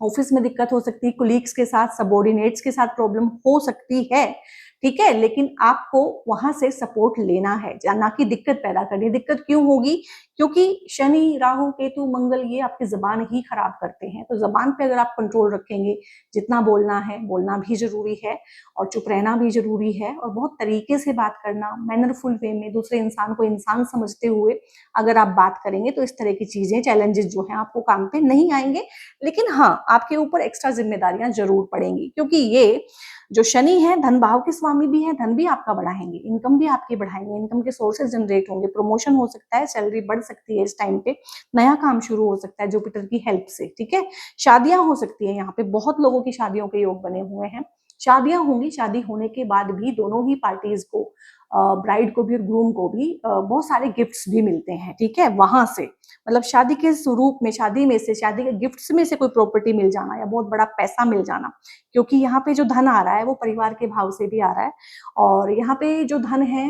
ऑफिस में दिक्कत हो सकती है, कुलीग्स के साथ, सबॉर्डिनेट्स के साथ प्रॉब्लम हो सकती है, ठीक है, लेकिन आपको वहां से सपोर्ट लेना है, ना कि दिक्कत पैदा करनी है। दिक्कत क्यों होगी? क्योंकि शनि, राहु, केतु, मंगल ये आपकी जबान ही खराब करते हैं, तो जबान पे अगर आप कंट्रोल रखेंगे, जितना बोलना है बोलना भी जरूरी है और चुप रहना भी जरूरी है, और बहुत तरीके से बात करना, मैनरफुल वे में, दूसरे इंसान को इंसान समझते हुए अगर आप बात करेंगे तो इस तरह की चीजें, चैलेंजेस जो हैं आपको काम पे नहीं आएंगे। लेकिन हाँ, आपके ऊपर एक्स्ट्रा जिम्मेदारियां जरूर पड़ेंगी, क्योंकि ये जो शनि है धन भाव के स्वामी भी है, धन भी आपका बढ़ाएंगे, इनकम भी आपकी बढ़ाएंगे, इनकम के सोर्सेज जनरेट होंगे, प्रमोशन हो सकता है, सैलरी बढ़ सकती है, इस टाइम पे नया काम शुरू हो सकता है जुपिटर की हेल्प से, ठीक है, शादियां हो सकती है, यहाँ पे बहुत लोगों की शादियों के योग बने हुए हैं, शादियां होंगी, शादी होने के बाद भी दोनों ही पार्टीज को, ब्राइड को भी और ग्रूम को भी बहुत सारे गिफ्ट्स भी मिलते हैं, ठीक है, वहां से, मतलब शादी के स्वरूप में, शादी में से, शादी के गिफ्ट्स में से कोई प्रॉपर्टी मिल जाना या बहुत बड़ा पैसा मिल जाना, क्योंकि यहाँ पे जो धन आ रहा है वो परिवार के भाव से भी आ रहा है, और यहाँ पे जो धन है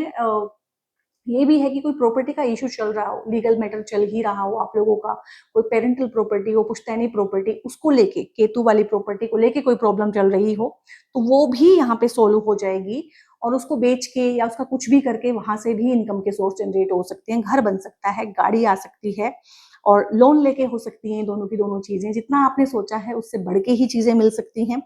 ये भी है कि कोई प्रॉपर्टी का इशू चल रहा हो, लीगल मैटर चल ही रहा हो आप लोगों का, कोई पेरेंटल प्रॉपर्टी हो, पुश्तैनी प्रॉपर्टी, उसको लेके, केतु वाली प्रॉपर्टी को लेके कोई प्रॉब्लम चल रही हो, तो वो भी यहाँ पे सोल्व हो जाएगी, और उसको बेच के या उसका कुछ भी करके वहां से भी इनकम के सोर्स जनरेट हो सकते हैं, घर बन सकता है, गाड़ी आ सकती है, और लोन लेके हो सकती हैं, दोनों की दोनों चीजें, जितना आपने सोचा है उससे बढ़ के ही चीजें मिल सकती हैं।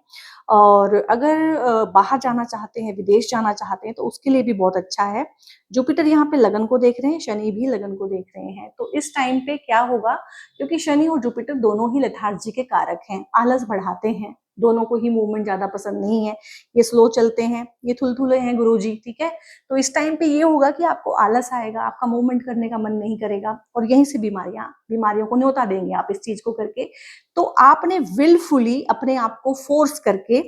और अगर बाहर जाना चाहते हैं, विदेश जाना चाहते हैं, तो उसके लिए भी बहुत अच्छा है। जुपिटर यहाँ पे लगन को देख रहे हैं, शनि भी लगन को देख रहे हैं, तो इस टाइम पे क्या होगा, क्योंकि शनि और जुपिटर दोनों ही लेथार्जी के कारक हैं, आलस बढ़ाते हैं, दोनों को ही मूवमेंट ज्यादा पसंद नहीं है, ये स्लो चलते हैं, ये थुलथुले हैं गुरुजी, ठीक है, तो इस टाइम पे ये होगा कि आपको आलस आएगा, आपका मूवमेंट करने का मन नहीं करेगा, और यहीं से बीमारियों को न्योता देंगे आप इस चीज को करके। तो आपने विलफुली अपने आप को फोर्स करके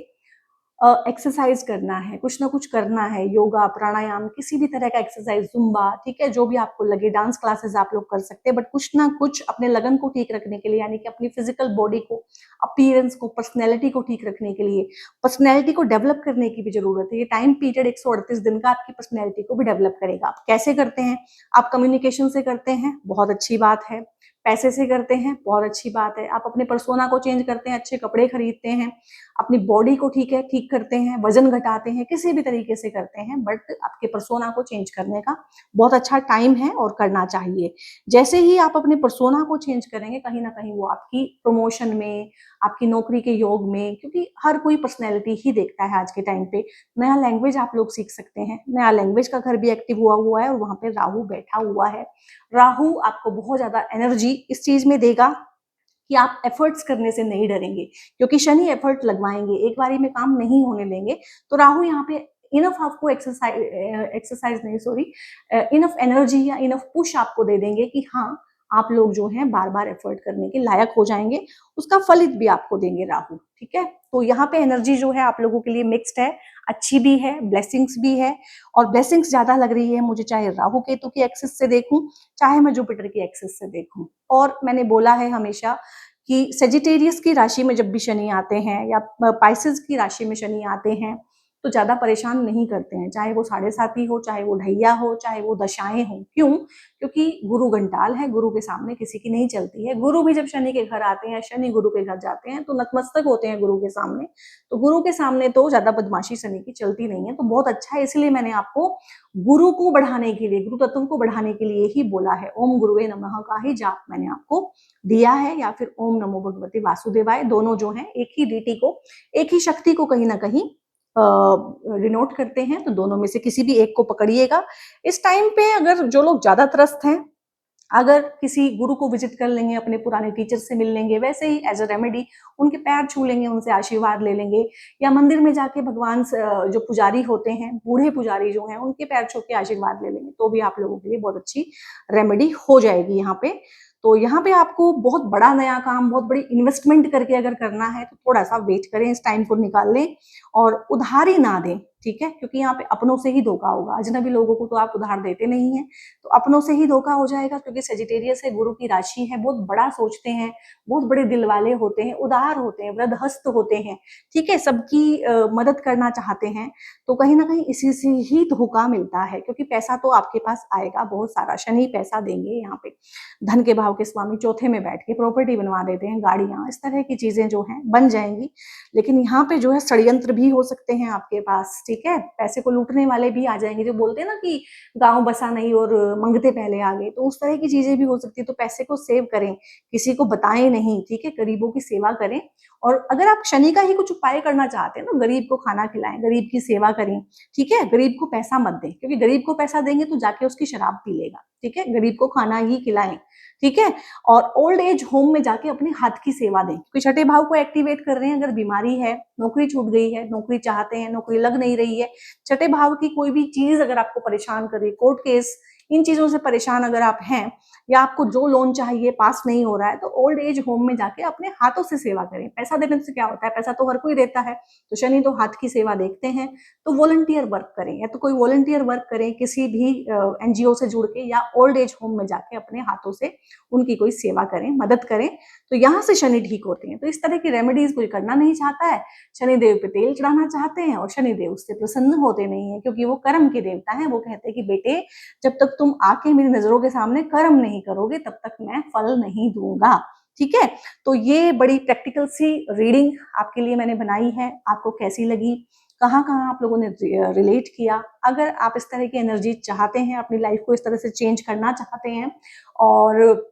एक्सरसाइज करना है, कुछ ना कुछ करना है, योगा, प्राणायाम, किसी भी तरह का एक्सरसाइज, जुम्बा, ठीक है, जो भी आपको लगे, डांस क्लासेस आप लोग कर सकते हैं, बट कुछ ना कुछ अपने लगन को ठीक रखने के लिए, यानी कि अपनी फिजिकल बॉडी को, अपीयरेंस को, पर्सनैलिटी को ठीक रखने के लिए, पर्सनैलिटी को डेवलप करने की भी जरूरत है। ये टाइम पीरियड 138 दिन का आपकी पर्सनैलिटी को भी डेवलप करेगा। आप कैसे करते हैं? आप कम्युनिकेशन से करते हैं, बहुत अच्छी बात है, पैसे से करते हैं, बहुत अच्छी बात है, आप अपने पर्सोना को चेंज करते हैं, अच्छे कपड़े खरीदते हैं, अपनी बॉडी को ठीक करते हैं, वजन घटाते हैं, किसी भी तरीके से करते हैं, बट आपके पर्सोना को चेंज करने का बहुत अच्छा टाइम है और करना चाहिए। जैसे ही आप अपने पर्सोना को चेंज करेंगे, कहीं ना कहीं वो आपकी प्रमोशन में, आपकी नौकरी के योग में, क्योंकि हर कोई पर्सनैलिटी ही देखता है आज के टाइम पे। नया लैंग्वेज आप लोग सीख सकते हैं, नया लैंग्वेज का घर भी एक्टिव हुआ है, और वहां पे राहु बैठा हुआ है। राहु आपको बहुत ज्यादा एनर्जी इस चीज में देगा कि आप एफर्ट्स करने से नहीं डरेंगे, क्योंकि शनि एफर्ट लगवाएंगे, एक बारी में काम नहीं होने देंगे, तो राहु यहाँ पे इनफ आपको एक्सरसाइज नहीं, सॉरी, इनफ एनर्जी या इनफ पुश आपको दे देंगे कि हाँ, आप लोग जो हैं बार बार एफर्ट करने के लायक हो जाएंगे, उसका फलित भी आपको देंगे राहु, ठीक है। तो यहाँ पे एनर्जी जो है आप लोगों के लिए मिक्स्ड है, अच्छी भी है, ब्लेसिंग्स भी है, और ब्लेसिंग्स ज्यादा लग रही है मुझे, चाहे राहु केतु की एक्सिस से देखूं, चाहे मैं जुपिटर की एक्सिस से देखूं। और मैंने बोला है हमेशा कि सेजिटेरियस की राशि में जब भी शनि आते हैं, या पाइसेस की राशि में शनि आते हैं, तो ज्यादा परेशान नहीं करते हैं, चाहे वो 7.5 हो, चाहे वो ढैया हो, चाहे वो दशाएं हो। क्यों? क्योंकि गुरु घंटाल है, गुरु के सामने किसी की नहीं चलती है। गुरु भी जब शनि के घर आते हैं, शनि गुरु के घर जाते हैं, तो नतमस्तक होते हैं गुरु के सामने। तो गुरु के सामने तो ज्यादा बदमाशी शनि की चलती नहीं है, तो बहुत अच्छा है। इसलिए मैंने आपको गुरु को बढ़ाने के लिए, गुरु तत्व को बढ़ाने के लिए ही बोला है। ओम गुरुवे नमः का ही जाप मैंने आपको दिया है, या फिर ओम नमो भगवती वासुदेवाय, दोनों जो है एक ही डीटी को, एक ही शक्ति को कहीं ना कहीं डिनोट करते हैं, तो दोनों में से किसी भी एक को पकड़िएगा। इस टाइम पे अगर जो लोग ज्यादा त्रस्त हैं, अगर किसी गुरु को विजिट कर लेंगे, अपने पुराने टीचर से मिल लेंगे, वैसे ही एज अ रेमेडी उनके पैर छू लेंगे, उनसे आशीर्वाद ले लेंगे, या मंदिर में जाके भगवान जो पुजारी होते हैं, बूढ़े पुजारी जो हैं, उनके पैर छू के आशीर्वाद ले लेंगे, तो भी आप लोगों के लिए बहुत अच्छी रेमेडी हो जाएगी यहाँ पे। तो यहाँ पे आपको बहुत बड़ा नया काम, बहुत बड़ी इन्वेस्टमेंट करके अगर करना है तो थोड़ा सा वेट करें, इस टाइम को निकाल लें और उधारी ना दें, ठीक है, क्योंकि यहाँ पे अपनों से ही धोखा होगा। अजनबी लोगों को तो आप उधार देते नहीं हैं, तो अपनों से ही धोखा हो जाएगा, क्योंकि सेजिटेरियस है, गुरु की राशि है, बहुत बड़ा सोचते हैं, बहुत बड़े दिल वाले होते हैं, उदार होते हैं, वृद्धहस्त होते हैं, ठीक है, सबकी मदद करना चाहते हैं। तो कहीं ना कहीं इसी से ही धोखा मिलता है, क्योंकि पैसा तो आपके पास आएगा बहुत सारा, शनि पैसा देंगे। यहाँ पे धन के भाव के स्वामी चौथे में बैठ के प्रॉपर्टी बनवा देते हैं, गाड़ियां, इस तरह की चीजें जो हैं बन जाएंगी। लेकिन यहाँ पे जो है षड्यंत्र भी हो सकते हैं आपके पास, ठीक है, पैसे को लूटने वाले भी आ जाएंगे, जो बोलते हैं ना कि गांव बसा नहीं और मंगते पहले आ गए, तो उस तरह की चीजें भी हो सकती है। तो पैसे को सेव करें, किसी को बताएं नहीं, ठीक है, गरीबों की सेवा करें। और अगर आप शनि का ही कुछ उपाय करना चाहते हैं ना, गरीब को खाना खिलाएं, गरीब की सेवा करें, ठीक है, गरीब को पैसा मत दें, क्योंकि गरीब को पैसा देंगे तो जाके उसकी शराब पी लेगा, ठीक है, गरीब को खाना ही खिलाएं, ठीक है। और ओल्ड एज होम में जाके अपने हाथ की सेवा दें, क्योंकि छठे भाव को एक्टिवेट कर रहे हैं। अगर बीमारी है, नौकरी छूट गई है, नौकरी चाहते हैं, नौकरी लग नहीं रही है, छठे भाव की कोई भी चीज अगर आपको परेशान कर रही, कोर्ट केस, इन चीजों से परेशान अगर आप हैं, या आपको जो लोन चाहिए पास नहीं हो रहा है, तो ओल्ड एज होम में जाके अपने हाथों से सेवा करें। पैसा देने से क्या होता है, पैसा तो हर कोई देता है, तो शनि तो हाथ की सेवा देखते हैं। तो वॉलंटियर वर्क करें, या तो कोई वॉलंटियर वर्क करें किसी भी एनजीओ से जुड़ के, या ओल्ड एज होम में जाके अपने हाथों से उनकी कोई सेवा करें, मदद करें, तो यहाँ से शनि ठीक होते हैं। तो इस तरह की रेमेडीज कोई करना नहीं चाहता है, शनिदेव पे तेल चढ़ाना चाहते हैं, और शनिदेव उससे प्रसन्न होते नहीं है, क्योंकि वो कर्म के देवता हैं। वो कहते हैं कि बेटे, जब तक तुम आके मेरी नजरों के सामने कर्म नहीं करोगे, तब तक मैं फल नहीं दूंगा, ठीक है। तो ये बड़ी प्रैक्टिकल सी रीडिंग आपके लिए मैंने बनाई है। आपको कैसी लगी, कहाँ कहाँ आप लोगों ने रिलेट किया? अगर आप इस तरह की एनर्जी चाहते हैं, अपनी लाइफ को इस तरह से चेंज करना चाहते हैं, और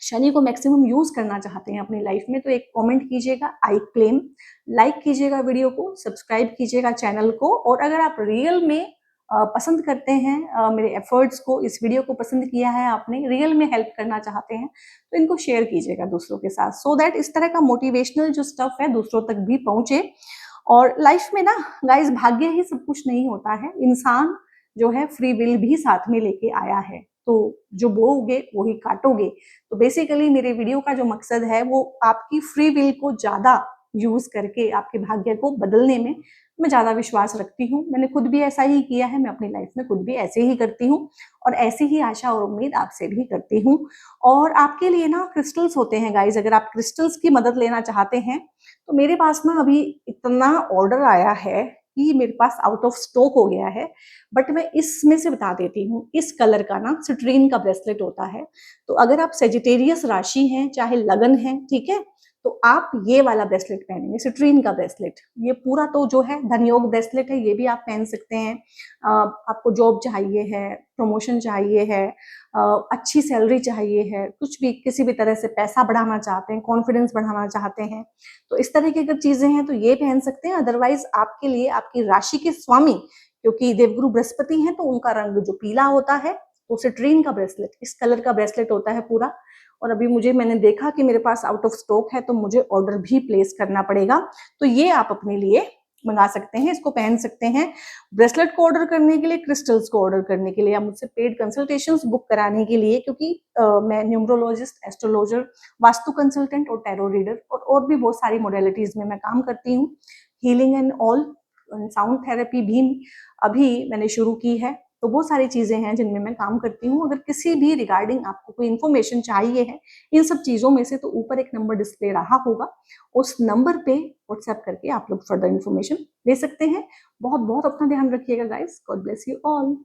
शनि को मैक्सिमम यूज करना चाहते हैं अपनी लाइफ में, तो एक कमेंट कीजिएगा, आई क्लेम, लाइक कीजिएगा वीडियो को, सब्सक्राइब कीजिएगा चैनल को। और अगर आप रियल में पसंद करते हैं मेरे एफर्ट्स को, इस वीडियो को पसंद किया है आपने, रियल में हेल्प करना चाहते हैं, तो इनको शेयर कीजिएगा दूसरों के साथ, सो दैट इस तरह का मोटिवेशनल जो स्टफ है दूसरों तक भी पहुंचे। और लाइफ में ना गाइस, भाग्य ही सब कुछ नहीं होता है, इंसान जो है फ्री विल भी साथ में लेके आया है। तो जो बोओगे वो ही काटोगे। तो बेसिकली मेरे वीडियो का जो मकसद है, वो आपकी फ्री विल को ज्यादा यूज करके आपके भाग्य को बदलने में मैं ज्यादा विश्वास रखती हूँ। मैंने खुद भी ऐसा ही किया है, मैं अपनी लाइफ में खुद भी ऐसे ही करती हूँ, और ऐसी ही आशा और उम्मीद आपसे भी करती हूँ। और आपके लिए ना क्रिस्टल्स होते हैं गाइज, अगर आप क्रिस्टल्स की मदद लेना चाहते हैं, तो मेरे पास ना अभी इतना ऑर्डर आया है कि मेरे पास आउट ऑफ स्टॉक हो गया है। बट मैं इसमें से बता देती हूँ, इस कलर का ना सिट्रीन का ब्रेसलेट होता है। तो अगर आप सेजिटेरियस राशि हैं, चाहे लगन है, ठीक है, तो आप ये वाला ब्रेसलेट पहनेंगे, सिट्रीन का ब्रेसलेट। ये पूरा तो जो है धनयोग ब्रेसलेट है, ये भी आप पहन सकते हैं। आपको जॉब चाहिए है, प्रमोशन चाहिए है, अच्छी सैलरी चाहिए है, कुछ भी, किसी भी तरह से पैसा बढ़ाना चाहते हैं, कॉन्फिडेंस बढ़ाना चाहते हैं, तो इस तरह की अगर चीजें हैं तो ये पहन सकते हैं। अदरवाइज आपके लिए आपकी राशि के स्वामी, क्योंकि देवगुरु बृहस्पति हैं, तो उनका रंग जो पीला होता है, तो सिट्रीन का ब्रेसलेट, इस कलर का ब्रेसलेट होता है पूरा। और अभी मैंने देखा कि मेरे पास आउट ऑफ स्टॉक है, तो मुझे ऑर्डर भी प्लेस करना पड़ेगा। तो ये आप अपने लिए मंगा सकते हैं, इसको पहन सकते हैं। ब्रेसलेट को ऑर्डर करने के लिए, क्रिस्टल्स को ऑर्डर करने के लिए, या मुझसे पेड कंसल्टेशंस बुक कराने के लिए, क्योंकि मैं न्यूमरोलॉजिस्ट, एस्ट्रोलॉजर, वास्तु कंसल्टेंट और टैरो रीडर और भी बहुत सारी मोडेलिटीज में मैं काम करती हूँ। Healing and all, sound therapy भी अभी मैंने शुरू की है। तो बहुत सारी चीजें हैं जिनमें मैं काम करती हूँ। अगर किसी भी रिगार्डिंग आपको कोई इन्फॉर्मेशन चाहिए है इन सब चीजों में से, तो ऊपर एक नंबर डिस्प्ले रहा होगा, उस नंबर पे व्हाट्सएप करके आप लोग फर्दर इन्फॉर्मेशन ले सकते हैं। बहुत बहुत अपना ध्यान रखिएगा guys. God bless you all.